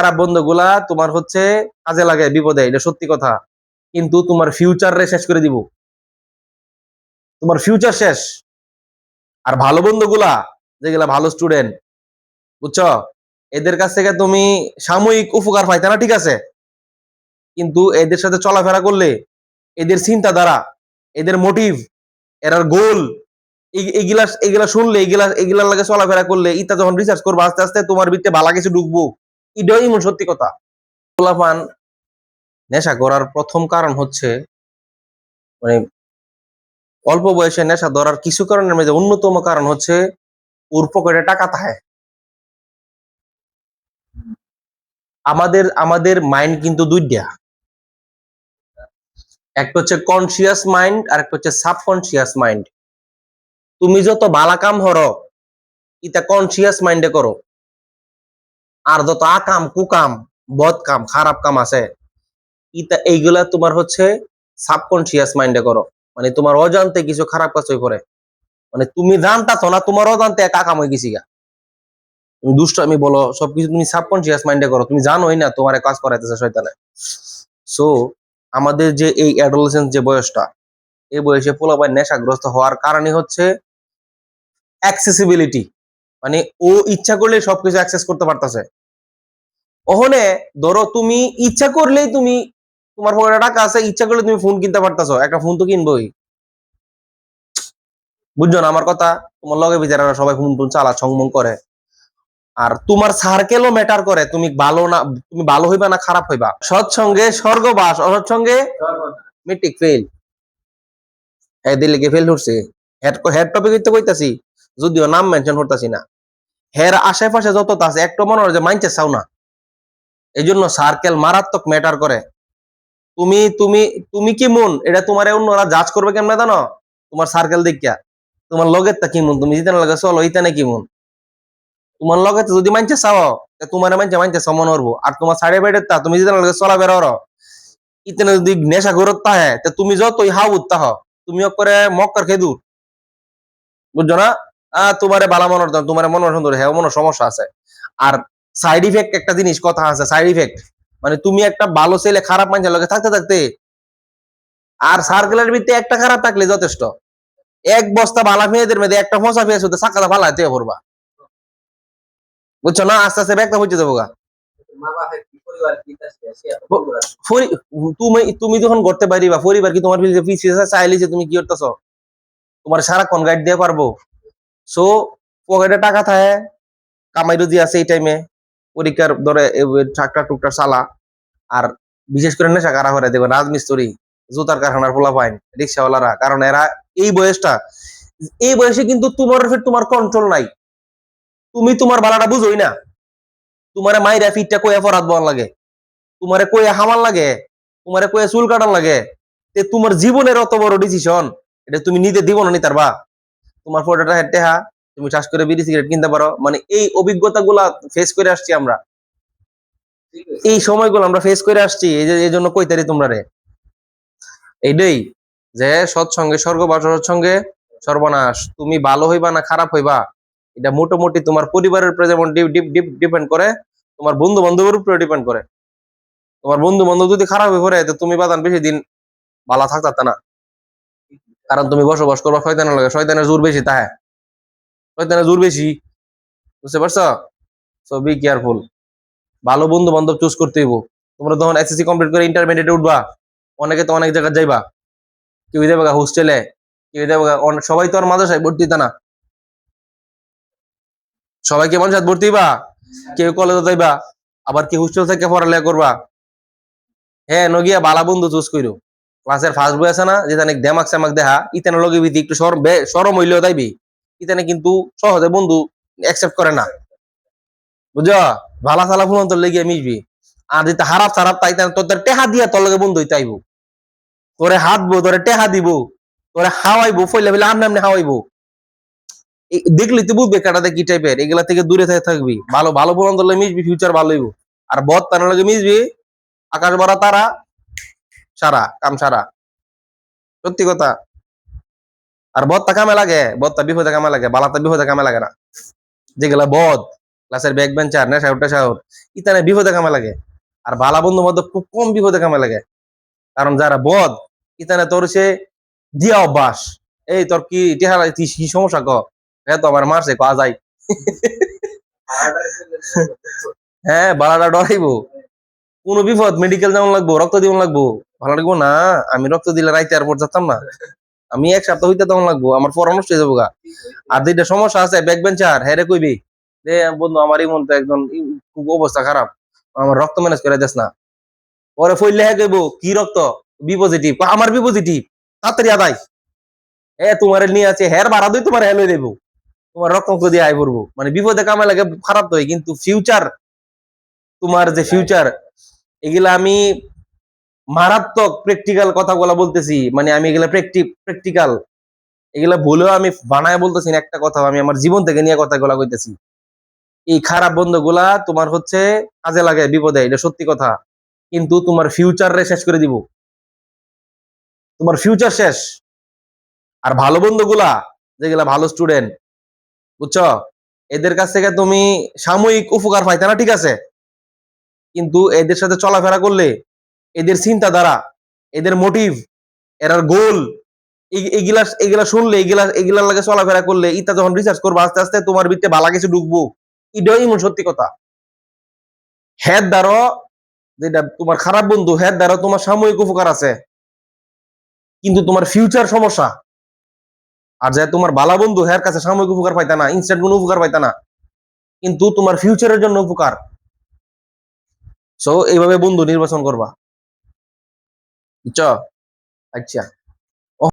খারাপ বন্ধুগুলা তোমার হচ্ছে কাজে লাগে বিপদে, এটা সত্যি কথা, কিন্তু তোমার ফিউচার রে শেষ করে দিব, তোমার ফিউচার শেষ। আর ভালো বন্ধুগুলা যেগুলা ভালো স্টুডেন্ট, বুঝছো, এদের কাছ থেকে তুমি সাময়িক উপকার পাইতে না, ঠিক আছে, কিন্তু এদের সাথে চলাফেরা করলে এদের চিন্তাধারা, এদের মোটিভ, এরার গোল, এগুলা এগুলা শুনলে, এগুলার লাগে চলাফেরা করলে, ইটা যখন রিসার্চ করবো আস্তে আস্তে তোমার ভিতরে ভালো কিছু ঢুকবো। এটাই এমন সত্যি কথা। পোলাপান নেশা করার প্রথম কারণ হচ্ছে, মানে অল্প বয়সে নেশা ধরার কিছু কারণের মধ্যে অন্যতম কারণ হচ্ছে ওর পকেটে টাকা থাকে। আমাদের আমাদের মাইন্ড কিন্তু দুইটা, একটা হচ্ছে কনসিয়াস মাইন্ড আর একটা হচ্ছে সাবকনসিয়াস মাইন্ড। তুমি যত বালা কাম হরো ইটা কনসিয়াস মাইন্ডে করো, আর যত আকাম কুকাম বদ কাম খারাপ কাম আছে ইটা এইগুলা তোমার হচ্ছে সাবকনসিয়াস মাইন্ডে করো, মানে তোমার অজান্তে কিছু খারাপ কাজ হয়ে পড়ে, মানে তুমি জানতাছো না তোমার অজান্তে এক আকাম হয়ে গেছি গা, তুমি দুষ্টামি বলো সবকিছু তুমি সাবকনসিয়াস মাইন্ডে করো, তুমি জানোই না তোমার কাজ করাইতেছে শয়তানে। সো আমাদের যে এই অ্যাডোলেসেন্স যে বয়সটা, এই বয়সে পোলাপান নেশাগ্রস্ত হওয়ার কারণই হচ্ছে অ্যাক্সেসিবিলিটি, মানে ও ইচ্ছা করলে সবকিছু অ্যাক্সেস করতে পারতেছে। ওখানে ধরো তুমি ইচ্ছা করলেই তুমি, তোমার পকেটে টাকা আছে, ইচ্ছা করলে তুমি ফোন কিনতে পারতেছো, একটা ফোন তো কিনবোই, বুঝছো না আমার কথা? তোমার লগে বিচারা সবাই ফোন টোন চালা সংমন করে, আর তোমার সার্কেলও ম্যাটার করে, তুমি ভালো না, তুমি ভালো হইবা না খারাপ হইবা। সৎসঙ্গে স্বর্গবাস, অসৎসঙ্গে মেট্রিক ফেল। হ্যাঁ দিলে ফেল করছে, হেড টপিক তো কইতাছি, যদিও নাম মেনশন করতেছি না। হের আশেপাশে যত আছে একটা মনে হয় যে মাইনতে চাও না, এই জন্য সার্কেল মারাত্মক ম্যাটার করে। তুমি তুমি তুমি কি মন এটা তোমার অন্যরা জাজ করবে কেমন জানো? তোমার সার্কেল দেখিয়া, তোমার লগের তা কি মন, তুমি যেতে লাগে চলো ইতানে কি মন, তোমার লগে যদি মানছে চাও তোমার মানছে মানছে সমন করবো, আর তোমার সাইডে বাইডে তা তুমি যেতে লাগে চলা বেরো ইতানে যদি নেশা ঘুরত তাহে তুমি যতই হাও উত্তা হ, তুমিও করে মক্কার খেদুর, বুঝছো না? তোমারে বালা মনের তোমার মন সুন্দর, হ্যাঁ মনে সমস্যা আছে। আর সাইড ইফেক্ট একটা জিনিস কথা আছে, সাইড ইফেক্ট মানে তুমি একটা ভালো ছেলে খারাপ মানুষের লগে থাকতে থাকতে, আর সার্কেলের ভিত্তি একটা খারাপ থাকলে যথেষ্ট, এক বস্তা বালা মেয়েদের মধ্যে একটা ফসা ফেস হতে সাকাতা ফালাইতে পড়বা, বুঝছো না? আস্তে আস্তে ব্যাগটা হচ্ছে যাবো গা। তুমি তুমি যখন করতে পারিবা, পরিবার কি তোমার পিছিয়ে চাইলে যে তুমি কি করতেছ, তোমার সারাক্ষণ গাইড দিয়ে পারবো? সো পকেটে টাকা থাকে, কামাই রুজি আছে এই টাইমে, পরীক্ষার ধরে ট্রাক্টার টুকটার চালা, আর বিশেষ করে নেশা কারা করে দেখবেন রাজমিস্ত্রি, জুতার কারখানার পোলা পাইন, রিক্সাওয়ালারা, কারণ এরা এই বয়সটা, এই বয়সে কিন্তু তোমার কন্ট্রোল নাই, তুমি তোমার বালাটা বুঝোই না, তোমার মাইরা ফিটটা কয়ে ফরাত বল লাগে, তোমারে কয়ে হামার লাগে, তোমারে কয়ে চুল কাটার লাগে, তোমার জীবনের অত বড় ডিসিশন এটা তুমি নিজে দিব না নিতার বা, তোমার ফটোটা টেহা তুমি চাষ করে বিড়ি সিগারেট কিনতে পারো, মানে এই অভিজ্ঞতা গুলা ফেস করে আসছি আমরা, এই সময়গুলো আমরা ফেস করে আসছি, এই জন্য কইতারি তোমরা রে এইটাই, যে সৎসঙ্গে স্বর্গবাস, সৎসঙ্গে সর্বনাশ। তুমি ভালো হইবা না খারাপ হইবা এটা মোটামুটি তোমার পরিবারের উপরে যেমন ডিপেন্ড করে, তোমার বন্ধু বান্ধবের উপরে ডিপেন্ড করে। তোমার বন্ধু বান্ধব যদি খারাপ হয়ে পড়ে তো তুমি বাদান বেশি দিন ভালো থাকতে না, কারণ তুমি বসবাস করবা শয়তানের লাগে, শয়তানের জোর বেশি তাহে, শয়তানের জোর বেশি, বুঝতে পারছো? সো বি কেয়ারফুল, ভালো বন্ধু বান্ধব চুজ করতে হইব। তোমরা তখন এসএসসি কমপ্লিট করে ইন্টারমিডিয়েটে উঠবা, অনেকে তো অনেক জায়গায় যাইবা, কেউ যাবে হোস্টেলে, কেউ যাবে, সবাই তো আর মাদ্রাসায় ভর্তি তা না, সবাইকে মানুষ ভর্তি হইবা, কেউ কলেজে যাইবা, আবার কেউ হোস্টেল থেকে পড়ালেখা করবা। হ্যাঁ নগিয়া বালা বন্ধু চুজ করো, ক্লাসের ফার্স্ট বই আছে না যেটা দেমাক সেমাক দেখা, ইতানে লগে বিধি একটু সরম হইলেও দাইবি, ইতানে কিন্তু সহজে বন্ধু অ্যাকসেপ্ট করে না, বুঝছো? ভালা সালা ফুলন তোর লেগে মিশবি, আর যেটা হারাপ খারাপ তাই তোর টেহা দিয়া তোর লগে বন্ধু হইতে আইবো, তোরে হাতবো, তোরে টেহা দিব, তোরে হাওয়াইবো, ফইলে ফেলে আমনে আমনে হাওয়াইবো, দেখলি তুই বুঝবে কাটাতে কি টাইপের, এগুলা থেকে দূরে থাকবি, ভালো ভালো বন্ধু তোর লগে মিশবি, ফিউচার ভালো হইব। আর বদ তার লগে মিশবি, আকাশ ভরা তারা, সারা কাম সারা, সত্যি কথা। আর বদটা কামে লাগে, বদটা বিপদে কামে লাগে, বালাটা বিপদে কামে লাগে না, যেগুলা বদ ক্লাসের ব্যাক বেঞ্চার নেশা উঠা শহর ইতানে বিপদে কামে লাগে। আর ভালা বন্ধু মধ্যে খুব কম বিপদে কামে লাগে, কারণ যারা বদ ইতানে তোর সে দিয়া অভ্যাস। এই তোর কি কি সমস্যা ক, হ্যাঁ তো আমার মারছে ক যাই। হ্যাঁ বালাটা ডরাইবো, কোনো বিপদ মেডিকেল যেমন লাগবো, রক্ত দিবন লাগবো, ভালো লাগবো না। আমি রক্ত দিলে রাইতে আর পর যেতাম না, আমি এক সপ্তাহ হইতে তখন লাগবো, আমার পরামর্শ হয়ে যাবো গা। আর যেটা সমস্যা আছে ব্যাক বেঞ্চার হ্যাঁ রে কইবি যে বন্ধু আমার এই মন তো একদম খুব অবস্থা খারাপ, আমার রক্ত ম্যানেজ করে দেস না। পরে ফইলে হ্যাঁ কইবো কি রক্ত, বি পজিটিভ, আমার বি পজিটিভ, তাড়াতাড়ি আদায়। তোমার নিয়ে আছে হ্যার ভাড়া দিই, তোমার হ্যাঁ লই দেবো, তোমার রক্ত দিয়ে আয় করবো। মানে বিপদে কামে লাগে খারাপ তো হয়, কিন্তু ফিউচার, তোমার যে ফিউচার, এগুলা আমি মারাত্মক প্র্যাকটিক্যাল কথাগুলা বলতেছি, মানে আমি এগুলা প্র্যাকটিক্যাল, এগুলা ভুলেও আমি বানায় বলতেছি না, একটা কথা আমি আমার জীবন থেকে নিয়ে কথাগুলা কইতেছি। এই খারাপ বন্ধুগুলা তোমার হচ্ছে কাজে লাগে বিপদে, এটা সত্যি কথা, কিন্তু তোমার ফিউচার রে শেষ করে দিব, তোমার ফিউচার শেষ। আর ভালো বন্ধুগুলা যেগুলা ভালো স্টুডেন্ট, বুঝছো, এদের কাছ থেকে তুমি সাময়িক উপকার পাইতে না, ঠিক আছে, কিন্তু এদের সাথে চলাফেরা করলে, এদের চিন্তাধারা, এদের মোটিভ, এরার গোল, এগুলা এগুলা শুনলে, এগুলার লাগে চলাফেরা করলে, ইটা যখন রিসার্চ করবো আস্তে আস্তে তোমার ভিতরে ভালো কিছু ঢুকবো। এটাই এমন সত্যি কথা। হ্যাঁ দ্বারা, যেটা তোমার খারাপ বন্ধু, হ্যাঁ দ্বারা তোমার সাময়িক উপকার আছে, কিন্তু তোমার ফিউচার সমস্যা। আর যে তোমার ভালো বন্ধু, হ্যার কাছে সাময়িক উপকার পাইতা না, ইনস্ট্যান্ট কোনো উপকার পাইতা না, কিন্তু তোমার ফিউচারের জন্য উপকার। সো এইভাবে বন্ধু নির্বাচন করবা, বুঝছো? আচ্ছা।